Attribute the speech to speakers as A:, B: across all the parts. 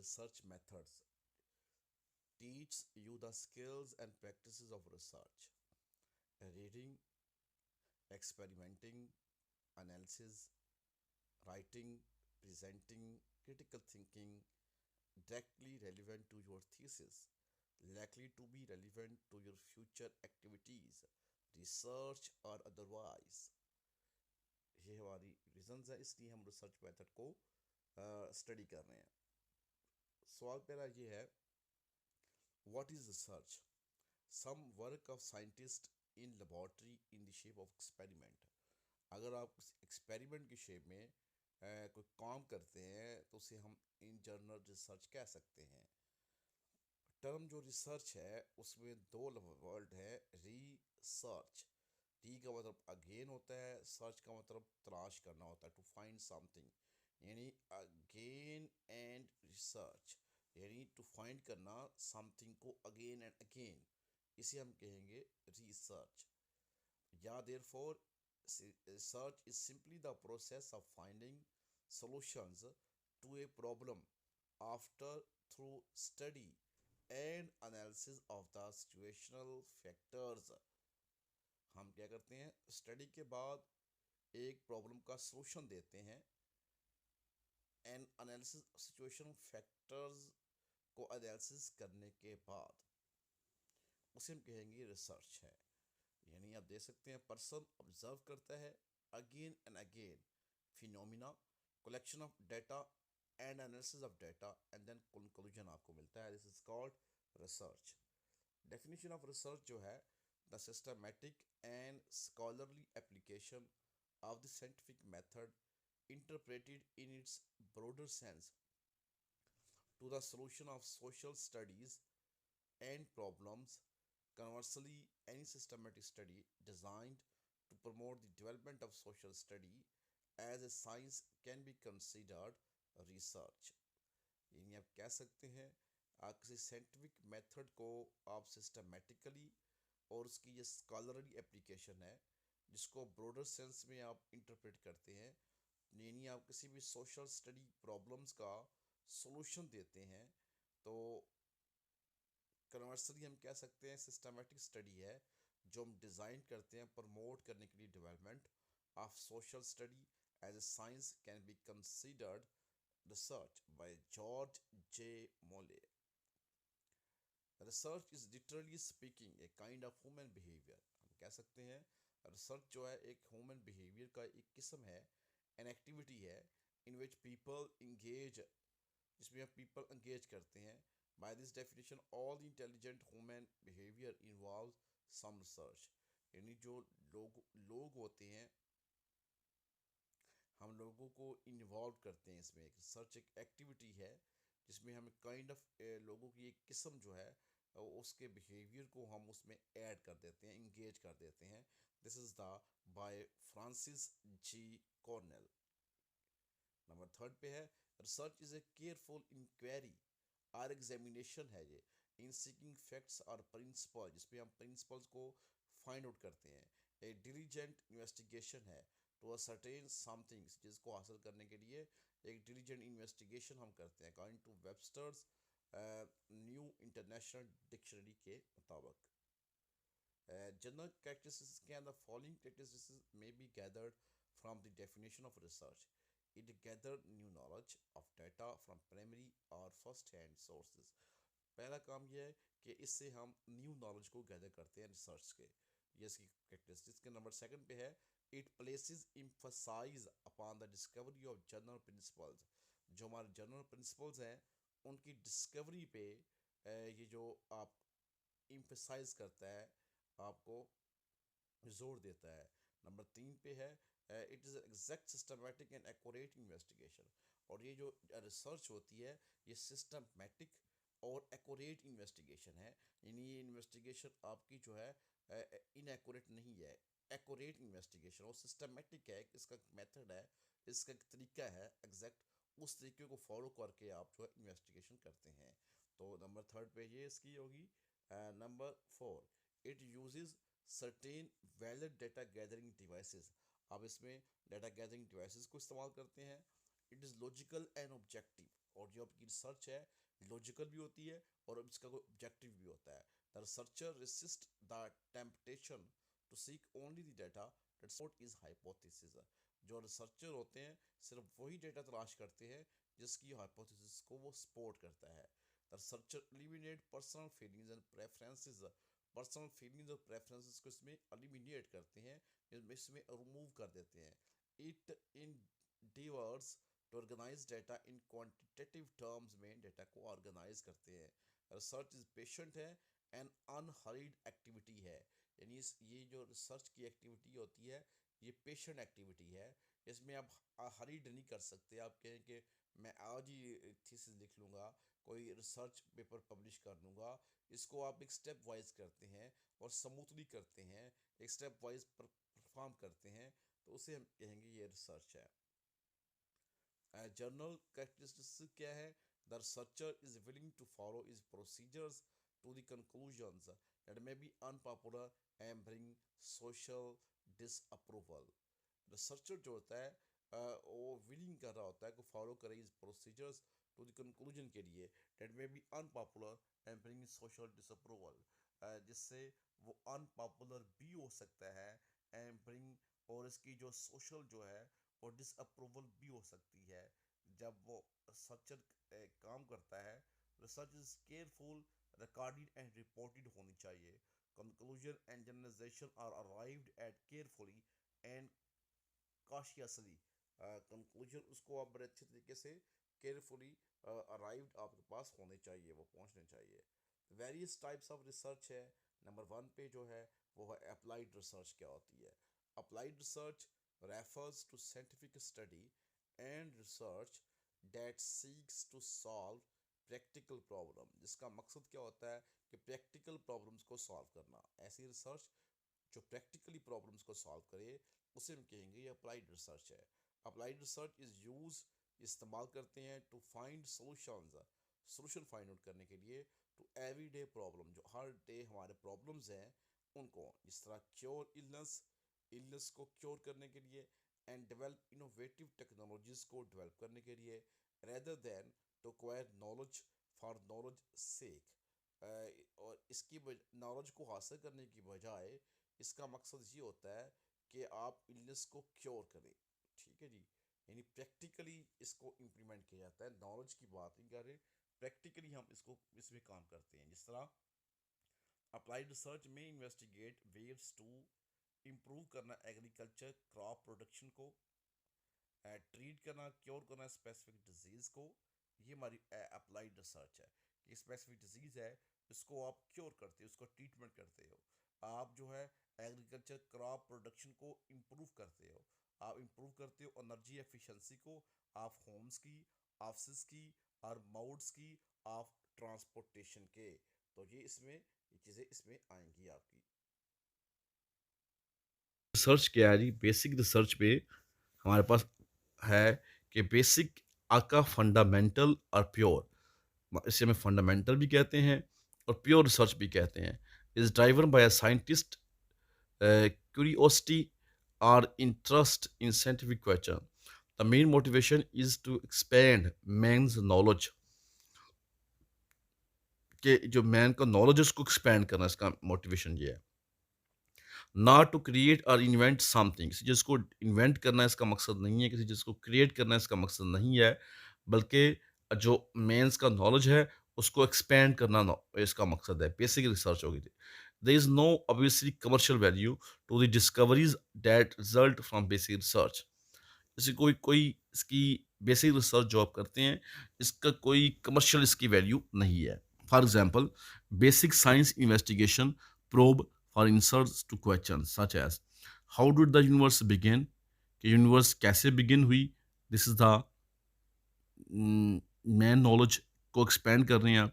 A: research methods teach you the skills and practices of research. Reading, experimenting, analysis, writing, presenting, critical thinking, directly relevant to your thesis, likely to be relevant to your future activities, research or otherwise. ये हमारी reasons है, इसलिए हम research method को study कर रहे हैं। सवाल पहला ये है, what is research? Some work of scientist in laboratory in the shape of experiment. अगर आप एक्सपेरिमेंट की शेप में कोई काम करते हैं तो उसे हम इन जनरल रिसर्च कह सकते हैं। टर्म जो रिसर्च है उसमें दो वर्ड है, रिसर्च। टी का मतलब अगेन होता है, सर्च का मतलब तलाश करना होता है, टू फाइंड समथिंग, यानी अगेन एंड रिसर्च, यानी टू फाइंड करना समथिंग को अगेन एंड अगेन, इसे हम कहेंगे रिसर्च। या therefore research is simply the process of finding solutions to a problem after through study and analysis of the situational factors। हम क्या करते हैं, स्टडी के बाद एक प्रॉब्लम का सॉल्यूशन देते हैं, एंड एनालिसिस सिचुएशन फैक्टर्स को एनालिसिस करने के बाद उसे हम कहेंगे रिसर्च है। यानी आप देख सकते हैं, पर्सन ऑब्जर्व करता है again and again phenomena, collection of data and analysis of data, and then conclusion आपको मिलता है। This is called research. Definition of research जो है, the systematic and scholarly application of the scientific method interpreted in its broader sense to the solution of social studies and problems. Conversely, any systematic study designed to promote the development of social study as a science can be considered research। यानी आप कह सकते हैं, आप किसी scientific method को आप systematically और उसकी ये स्कॉलरली एप्लीकेशन है जिसको ब्रॉडर सेंस में आप इंटरप्रेट करते हैं, यानी आप किसी भी सोशल स्टडी प्रॉब्लम्स का सॉल्यूशन देते हैं, तो कन्वर्सली हम कह सकते हैं सिस्टमेटिक स्टडी है जो हम डिज़ाइन करते हैं प्रमोट करने के लिए development of social study as a science can be considered research by George J Mouly. Research is literally speaking a kind of human behaviour. हम कह सकते हैं रिसर्च जो है एक ह्यूमन बिहेवियर का एक किस्म है, एन एक्टिविटी है इन विच पीपल इंगेज, जिसमें हम पीपल इंगेज करते हैं। By this definition all the intelligent human behaviour involve some research. यानी जो लोग होते हैं, हम लोगों को इन्वॉल्व करते हैं इसमें। एक रिसर्च एक एक्टिविटी है जिसमें हम काइंड ऑफ लोगों की एक किस्म जो है उसके बिहेवियर को हम उसमें ऐड कर देते हैं, इंगेज कर देते हैं। This is the by Francis G Cornell. Number third पे है, research is a careful inquiry और एग्जामिनेशन है ये इन सीकिंग फैक्ट्स और प्रिंसिपल, जिसमें हम प्रिंसिपल्स को फाइंड आउट करते हैं। ए डिलीजेंट इन्वेस्टिगेशन है टू असर्टेन समथिंग्स, जिसको हासिल करने के लिए एक डिलीजेंट इन्वेस्टिगेशन हम करते हैं according to Webster's New International Dictionary के मुताबिक। General characteristics can the following characteristics may be gathered from the definition of research. It gathered new knowledge of data from primary or first hand sources। पहला काम यह है कि इससे हम new knowledge को गैदर करते हैं रिसर्च के, ये इसकी characteristics के। नंबर सेकंड पे है, it places emphasize upon the discovery of general principles। जो हमारे जनरल प्रिंसिपल्स हैं उनकी डिस्कवरी पे ये जो आप emphasize करता है, आपको जोर देता है। नंबर तीन पे है, it is exact systematic and accurate investigation. और ये जो रिसर्च होती है ये सिस्टमेटिक और एक्यूरेट इन्वेस्टिगेशन है, यानी ये इन्वेस्टिगेशन आपकी जो है इनएक्यूरेट नहीं है, एक्यूरेट इन्वेस्टिगेशन और सिस्टमेटिक है। इसका मेथड है, इसका एक तरीका है एग्जैक्ट, उस तरीके को फॉलो करके आप जो है इन्वेस्टिगेशन करते हैं। तो नंबर थर्ड पे ये इसकी होगी। Number four, it uses certain valid data gathering devices. अब इसमें डेटा गैदरिंग डिवाइसेस को इस्तेमाल करते हैं it is logical and objective, और जो आपकी रिसर्च है लॉजिकल भी होती है और इसका कोई ऑब्जेक्टिव भी होता है। The researcher resist the temptation to seek only the data that support is hypothesis. जो रिसर्चर होते हैं सिर्फ वही डेटा तलाश करते हैं जिसकी हाइपोथेसिस को वो सपोर्ट करता है। The researcher eliminate personal feelings and preferences. Personal feelings और प्रेफरेंसेस को इसमें एलिमिनेट करते हैं, इसमें रिमूव कर देते हैं। It endeavors to organize data in quantitative terms में डेटा को ऑर्गेनाइज करते हैं। रिसर्च इज पेशेंट है एंड अनहरीड एक्टिविटी है, यानी ये जो रिसर्च की एक्टिविटी होती है ये पेशेंट एक्टिविटी है। इसमें आप हरीड नहीं कर सकते, आप कहें कि मैं आज ही थीसिस लिख लूँगा, कोई रिसर्च पेपर पब्लिश कर लूँगा। इसको आप एक स्टेप वाइज करते हैं और स्मूथली करते हैं, एक स्टेप वाइज परफॉर्म करते हैं, तो उसे हम कहेंगे ये रिसर्च है। जर्नल कैरेक्टरिस्टिक्स क्या है? The researcher is willing to follow is procedures to the conclusions that may be unpopular and bring social disapproval. Researcher जो होता है वो विलिंग कर रहा होता है कि फॉलो करे is procedures to the conclusion के लिए that may be unpopular and bring social disapproval, जिससे वो अनपॉपुलर भी हो सकता है एंड ब्रिंग, और इसकी जो सोशल जो है और डिसअप्रूवल भी हो सकती है। जब वो रिसर्चर काम करता है, research is careful, recorded and reported होनी चाहिए। Conclusion and generalization are arrived at carefully and cautiously. Conclusion उसको आप बड़े अच्छे तरीके से केयरफुली अराइव्ड आपके पास होने चाहिए, वो पहुंचने चाहिए। वेरियस टाइप्स ऑफ रिसर्च है। नंबर 1 पे जो है वो है अप्लाइड रिसर्च। क्या होती है applied research? refers to scientific study and research that seeks to solve practical problem, जिसका मकसद क्या होता है कि practical problems को solve करना। ऐसी रिसर्च जो practically problems को solve करे उसे हम कहेंगे ये applied research है। applied research is use, इस्तेमाल करते हैं to find solutions, solution find out करने के लिए, to everyday problem, जो हर डे हमारे problems हैं उनको, जिस तरह cure illness, इलनेस को क्योर करने के लिए, एंड डेवलप इनोवेटिव टेक्नोलॉजीज को डेवलप करने के लिए, rather than to acquire knowledge for knowledge sake. और इसकी नॉलेज को हासिल करने की बजाय इसका मकसद ये होता है कि आप इलनेस को क्योर करें। ठीक है जी, यानी प्रैक्टिकली इसको इम्प्लीमेंट किया जाता है, नॉलेज की बात नहीं कर रहे, प्रैक्टिकली हम इसको इसमें काम करते हैं। जिस तरह अप्लाइड रिसर्च में इन्वेस्टिगेट वेव्स टू इम्प्रूव करना एग्रीकल्चर क्रॉप प्रोडक्शन को, ट्रीट करना क्योर करना स्पेसिफिक डिजीज़ को, ये हमारी अप्लाइड रिसर्च है कि स्पेसिफिक डिजीज़ है इसको आप क्योर करते हो, उसको ट्रीटमेंट करते हो। आप जो है एग्रीकल्चर क्रॉप प्रोडक्शन को इम्प्रूव करते हो, आप इम्प्रूव करते हो एनर्जी एफिशिएंसी को, आप होम्स की, ऑफिस की और मोड्स की, ऑफ ट्रांसपोर्टेशन के। तो ये चीज़ें इसमें आएंगी आपकी।
B: रिसर्च क्या है जी? बेसिक रिसर्च पे हमारे पास है कि बेसिक आपका फंडामेंटल और प्योर, इसे हमें फंडामेंटल भी कहते हैं और प्योर रिसर्च भी कहते हैं। Is driven by a scientist curiosity और interest in scientific question. The main motivation is to expand man's knowledge, कि जो मैन का नॉलेज है उसको एक्सपेंड करना, इसका मोटिवेशन ये है। नॉट टू क्रिएट और इन्वेंट समथिंग, किसी चीज़ को इन्वेंट करना इसका मकसद नहीं है, किसी चीज़ को क्रिएट करना इसका मकसद नहीं है, बल्कि जो मेंस का नॉलेज है उसको एक्सपेंड करना इसका मकसद है। बेसिक रिसर्च होगी। There is no obviously commercial value to the discoveries that result from basic research. जैसे कोई कोई इसकी बेसिक रिसर्च जो आप करते हैं इसका कोई कमर्शियल इसकी वैल्यू नहीं है। For example, basic science investigation probe for answers to question such as how did the universe begin, कि यूनिवर्स कैसे बिगिन हुई। This is the main knowledge को एक्सपेंड कर रहे हैं।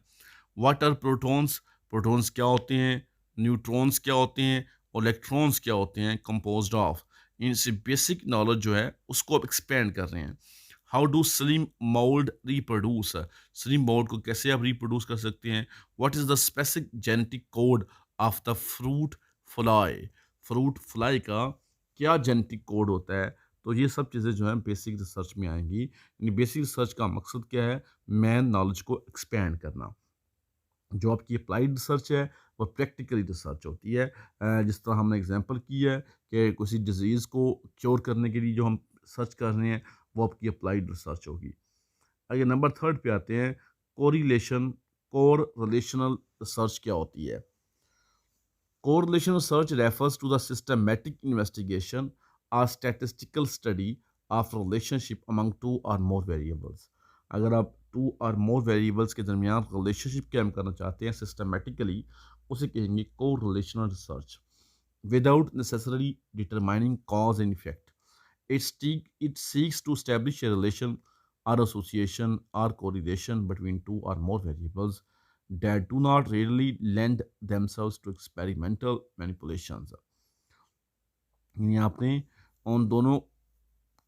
B: व्हाट आर प्रोटॉन्स, प्रोटॉन्स क्या होते हैं, न्यूट्रॉन्स क्या होते हैं और इलेक्ट्रॉन्स क्या होते हैं, कंपोज्ड ऑफ। इनसे बेसिक नॉलेज जो है उसको आप एक्सपेंड कर रहे हैं। How do slim mould reproduce, slim mould को कैसे आप रिप्रोड्यूस कर सकते हैं। What is the specific genetic code of the fruit fly, fruit fly का क्या जेनेटिक कोड होता है तो ये सब चीज़ें जो हैं बेसिक रिसर्च में आएंगी। यानी बेसिक रिसर्च का मकसद क्या है? मैन नॉलेज को एक्सपेंड करना। जो आपकी अप्लाइड रिसर्च है वो प्रैक्टिकली रिसर्च होती है। जिस तरह हमने एग्जांपल की है कि किसी डिजीज़ को क्योर करने के लिए जो हम सर्च कर रहे हैं वो आपकी अप्लाइड रिसर्च होगी। आइए नंबर थर्ड पे आते हैं, कोरिलेशन कोर रिलेशनल रिसर्च क्या होती है? Correlation research refers to the systematic investigation or statistical study of relationship among two or more variables. अगर आप टू और मोर वेरिएबल्स के दरमियान रिलेशनशिप कायम करना चाहते हैं सिस्टमेटिकली, उसे कहेंगे correlational research without necessarily determining cause and effect. It seeks to establish a relation or association or correlation between two or more variables that do not readily lend themselves to experimental manipulations. यानी आपने उन दोनों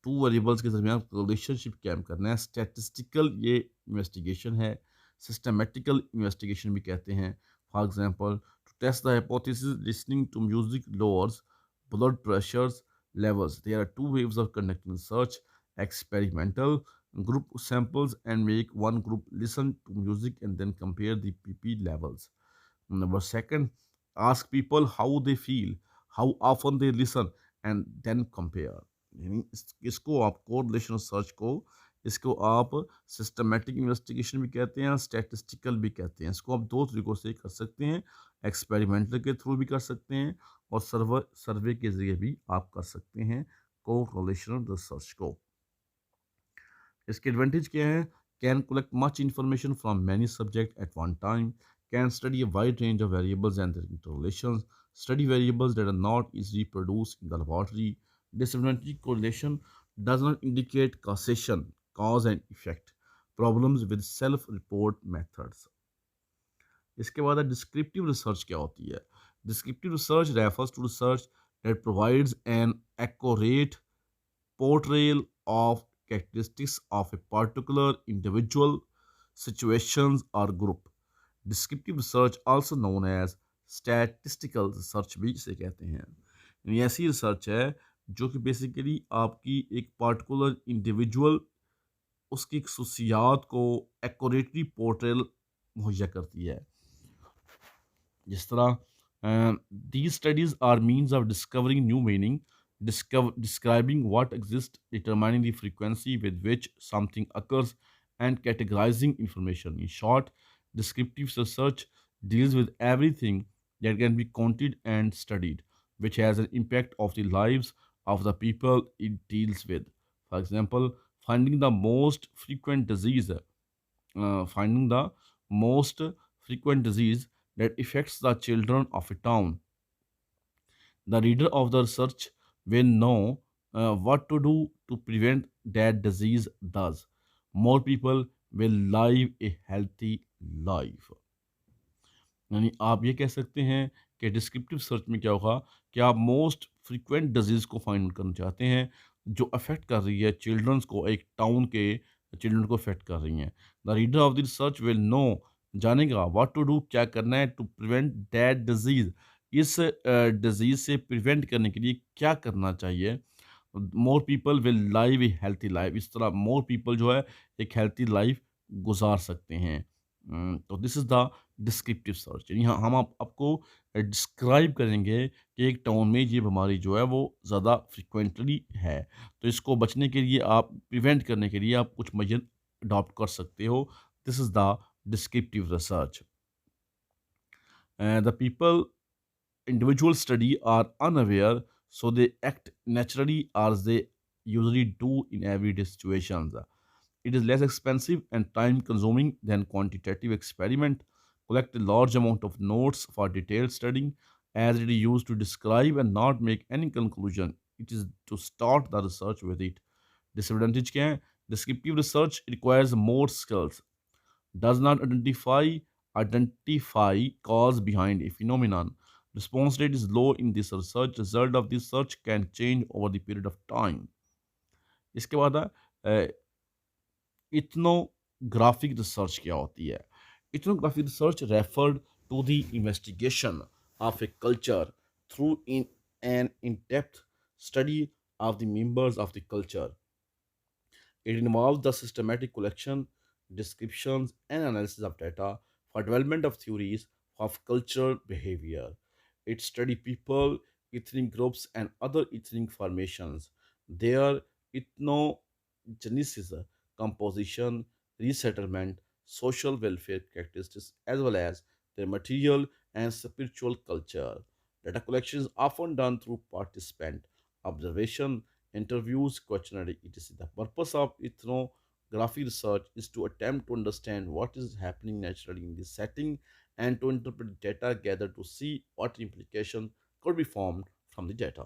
B: two variables के दरमियान relationship कायम करना है। Statistical ये इन्वेस्टिगेशन है, सिस्टमेटिकल इन्वेस्टिगेशन भी कहते हैं। For example, to test the hypothesis listening to music lowers blood pressures levels. There are two ways of conducting research: experimental group samples and make one group listen to music and then compare the pp levels. Number second, ask people how they feel, how often they listen, and then compare. यानी इसको आप correlation research को, इसको आप systematic investigation भी कहते हैं, statistical भी कहते हैं। इसको आप दो तरीक़ों से कर सकते हैं, एक्सपेरिमेंटल के थ्रू भी कर सकते हैं और सर्वे के ज़रिए भी आप कर सकते हैं कोरिलेशन रिसर्च को। इसके एडवांटेज क्या है? Can collect much information from many subject at one time, can study a wide range of variables and their interrelations, study variables that are not easily produced in the laboratory. Disadvantage: correlation does not indicate causation, cause and effect. Problems with self-report methods. इसके बाद descriptive research क्या होती है? Descriptive research refers to research that provides an accurate portrayal of characteristics of a particular individual, situations, or group. Descriptive research, also known as statistical research, भी इसे कहते हैं। यानी ऐसी रिसर्च है जो कि बेसिकली आपकी एक पार्टिकुलर इंडिविजुअल, उसकी खसूसियात को एक्यूरेटली पोर्ट्रेल मुहैया करती है। जिस तरह these studies are means of discovering new meaning, describing what exists, determining the frequency with which something occurs, and categorizing information. In short, descriptive research deals with everything that can be counted and studied, which has an impact of the lives of the people it deals with. For example, finding the most frequent disease, finding the most frequent disease that affects the children of a town. The reader of the research will know what to do to prevent that disease. Thus, more people will live a healthy life. यानी आप ये कह सकते हैं कि descriptive search में क्या होगा कि आप मोस्ट फ्रीक्वेंट डिजीज़ को फाइंड करना चाहते हैं जो अफेक्ट कर रही है चिल्ड्रंस को, एक टाउन के चिल्ड्रन को अफेक्ट कर रही हैं। The reader of the research will know, जानेगा व्हाट टू डू, क्या करना है, टू प्रिवेंट दैट डिजीज़, इस डिजीज़ से प्रिवेंट करने के लिए क्या करना चाहिए। More people will live a healthy life, इस तरह मोर पीपल जो है एक हेल्थी लाइफ गुजार सकते हैं। तो this is the descriptive search. यानी हम आपको डिस्क्राइब करेंगे कि एक टाउन में ये बीमारी जो है वो ज़्यादा फ्रिक्वेंटली है, तो इसको बचने के लिए, आप प्रिवेंट करने के लिए आप कुछ मेजर अडॉप्ट कर सकते हो। This is the descriptive research. The people individual study are unaware, so they act naturally as they usually do in everyday situations. It is less expensive and time consuming than quantitative experiment. Collect a large amount of notes for detailed studying, as it is used to describe and not make any conclusion. It is to start the research with it. Disadvantage क्या है? Descriptive research requires more skills, does not identify cause behind a phenomenon. Response rate is low in this research. Result of this search can change over the period of time. इसके बाद ethnographic research क्या होती है? Ethnographic research referred to the investigation of a culture through in an in depth study of the members of the culture. It involves the systematic collection, descriptions, and analysis of data for development of theories of cultural behavior. It studies people, ethnic groups, and other ethnic formations, their ethnogenesis, composition, resettlement, social welfare characteristics, as well as their material and spiritual culture. Data collection is often done through participant observation, interviews, questionnaire, etc. The purpose of ethnography research is to attempt to understand what is happening naturally in this setting and to interpret data gathered to see what implication could be formed from the data.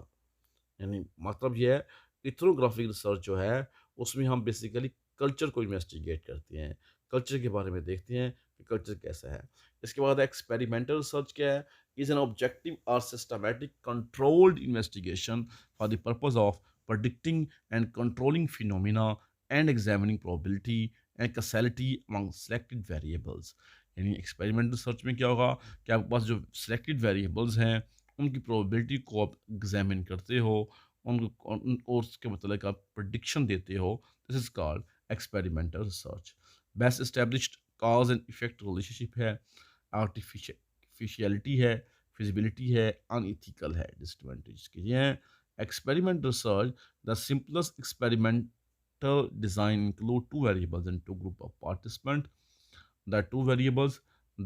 B: यानी मतलब ये है ethnographic research जो है उसमें हम basically culture को investigate करते हैं, कल्चर के बारे में देखते हैं कि कल्चर कैसा है। इसके बाद एक्सपेरिमेंटल रिसर्च क्या है? इज एन ऑब्जेक्टिव और systematic controlled investigation for the purpose of predicting and controlling phenomena and examining probability and causality among selected variables। यानी एक्सपेरिमेंटल रिसर्च में क्या होगा कि आपके पास जो सेलेक्टेड वेरिएबल्स हैं उनकी प्रोबेबिलिटी को आप एग्जामिन करते हो, और उसके मतलब आप प्रडिक्शन देते हो। This is called experimental research. Best established cause and effect relationship है, आर्टिफिशियलिटी है, फिजिबिलिटी है, अनइथिकल है, डिसएडवांटेज के ये हैं। Experiment research, the simplest experimental design include two variables and two group of participant. The two variables,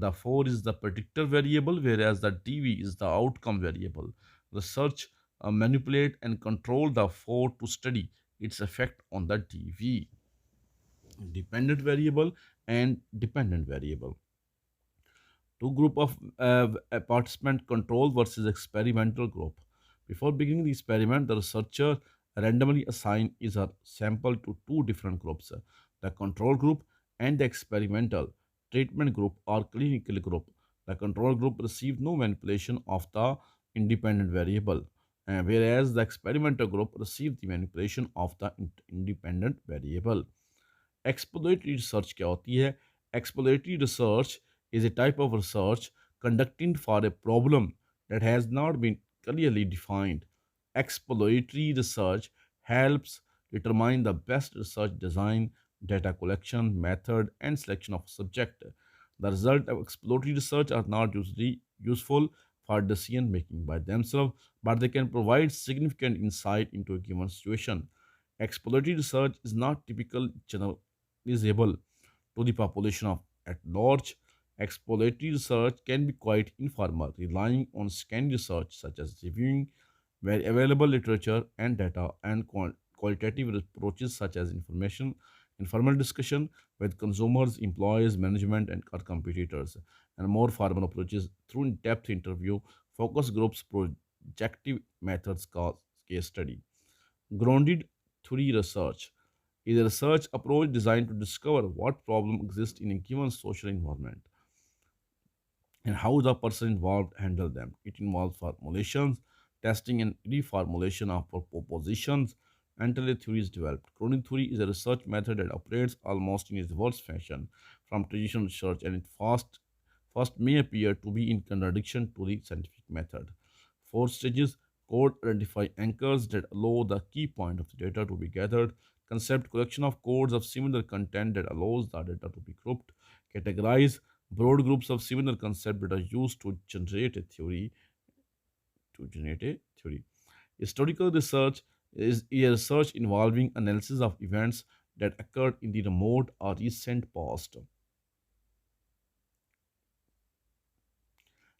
B: the 4 is the predictor variable, whereas the dv is the outcome variable. Research manipulate and control the 4 to study its effect on the dv. Dependent variable and dependent variable. Two group of participant control versus experimental group. Before beginning the experiment, the researcher randomly assign is a sample to two different groups, the control group and the experimental treatment group or clinical group. The control group received no manipulation of the independent variable, whereas the experimental group received the manipulation of the independent variable. Exploratory research क्या होती है? Exploratory research is a type of research conducted for a problem that has not been clearly defined. Exploratory research helps determine the best research design, data collection, method, and selection of subject. The results of exploratory research are not usually useful for decision making by themselves, but they can provide significant insight into a given situation. Exploratory research is not typical generalizable to the population of at large. Exploratory research can be quite informal, relying on scanned research such as reviewing where available literature and data and qualitative approaches such as informal discussion with consumers, employees, management, and or competitors, and more formal approaches through in-depth interview, focus groups, projective methods, case study. Grounded theory research is a research approach designed to discover what problem exists in a given social environment and how the person involved handle them. It involves formulations, testing, and reformulation of propositions until a theory is developed. Grounded theory is a research method that operates almost in its worst fashion from traditional research, and it first may appear to be in contradiction to the scientific method. Four stages: code identify anchors that allow the key point of the data to be gathered. Concept collection of codes of similar content that allows the data to be grouped. Categorize broad groups of similar concepts that are used to generate a theory. Historical research is a research involving analysis of events that occurred in the remote or recent past.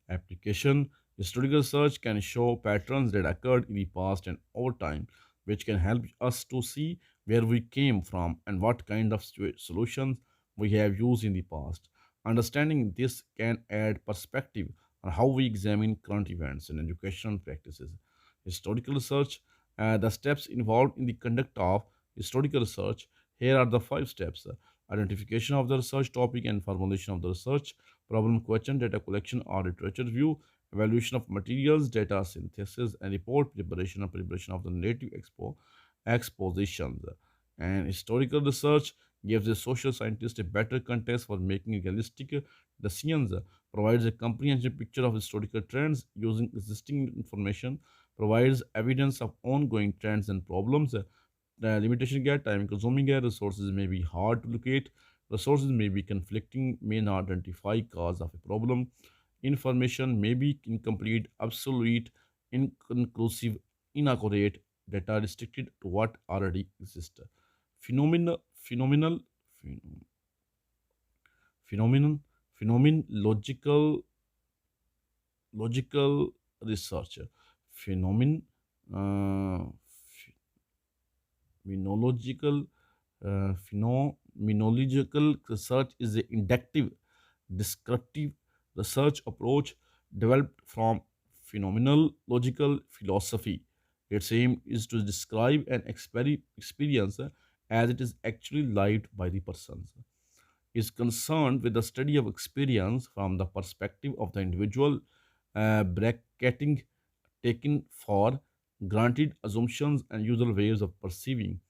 B: Application: historical research can show patterns that occurred in the past and over time, which can help us to see where we came from and what kind of solutions we have used in the past. Understanding this can add perspective on how we examine current events and educational practices. Historical research, the steps involved in the conduct of historical research. Here are the 5 steps: identification of the research topic and formulation of the research, problem question, data collection or literature review, evaluation of materials, data synthesis, and report preparation and preparation of the narrative expositions. And historical research gives a social scientist a better context for making realistic decisions, provides a comprehensive picture of historical trends using existing information, provides evidence of ongoing trends and problems. The limitation get time consuming resources may be hard to locate, resources may be conflicting, may not identify cause of a problem, information may be incomplete, obsolete, inconclusive, inaccurate, data restricted to what already exists. Phenomenal, phenomenon, phenomenological logical research, phenomenon, uh, phenomenological, phenomenological research is an inductive, descriptive research approach developed from phenomenological philosophy. Its aim is to describe an experience as it is actually lived by the persons. Is concerned with the study of experience from the perspective of the individual, bracketing taken for granted assumptions and usual ways of perceiving.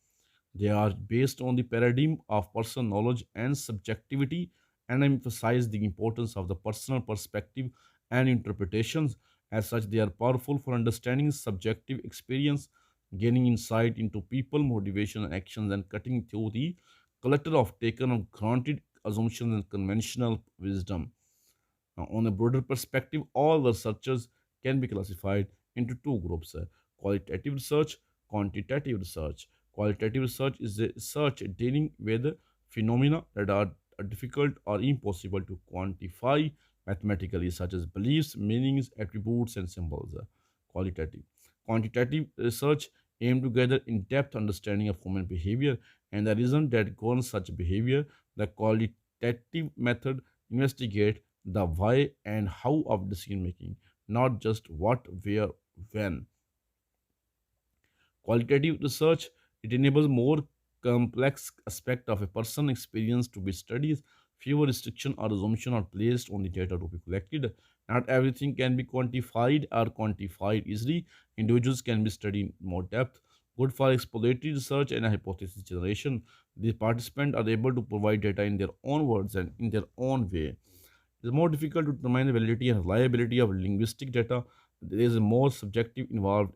B: They are based on the paradigm of personal knowledge and subjectivity and emphasize the importance of the personal perspective and interpretations. As such, they are powerful for understanding subjective experience, gaining insight into people, motivation, and actions, and cutting through the clutter of taken or granted assumptions and conventional wisdom. Now, on a broader perspective, all researchers can be classified into two groups: qualitative research, quantitative research. Qualitative research is a research dealing with phenomena that are difficult or impossible to quantify mathematically, such as beliefs, meanings, attributes, and symbols. Qualitative. Quantitative research aim to gather in-depth understanding of human behavior and the reason that governs such behavior. The qualitative method investigate the why and how of decision making, not just what, where, when. Qualitative research, it enables more complex aspect of a person experience to be studied. Fewer restrictions or assumptions are placed on the data to be collected. Not everything can be quantified or quantified easily. Individuals can be studied in more depth. Good for exploratory research and hypothesis generation. The participants are able to provide data in their own words and in their own way. It is more difficult to determine the validity and reliability of linguistic data. There is more subjective involved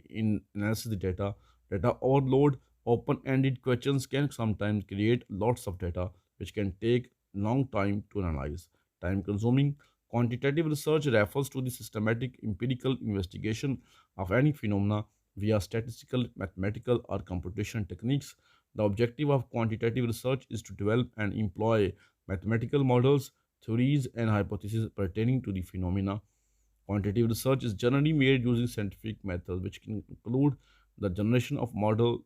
B: in analysis of the data. Data overload, open-ended questions can sometimes create lots of data, which can take long time to analyze. Time consuming. Quantitative research refers to the systematic empirical investigation of any phenomena via statistical, mathematical, or computational techniques. The objective of quantitative research is to develop and employ mathematical models, theories, and hypotheses pertaining to the phenomena. Quantitative research is generally made using scientific methods, which can include the generation of models,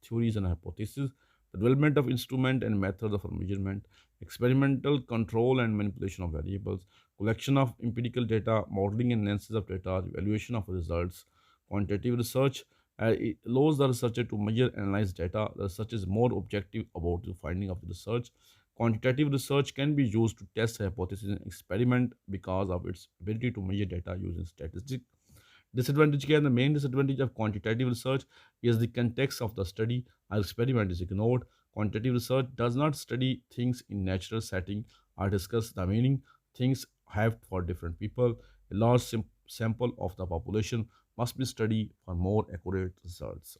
B: theories, and hypotheses, the development of instrument and methods of measurement, experimental control and manipulation of variables, collection of empirical data, modeling and analysis of data, evaluation of results. Quantitative research it allows the researcher to measure and analyze data. The research is more objective about the finding of the research. Quantitative research can be used to test hypotheses and experiment because of its ability to measure data using statistics. Disadvantage again, the main disadvantage of quantitative research is the context of the study. Our experiment is ignored. Quantitative research does not study things in natural setting or discuss the meaning things have for different people. A large sample of the population must be studied for more accurate results.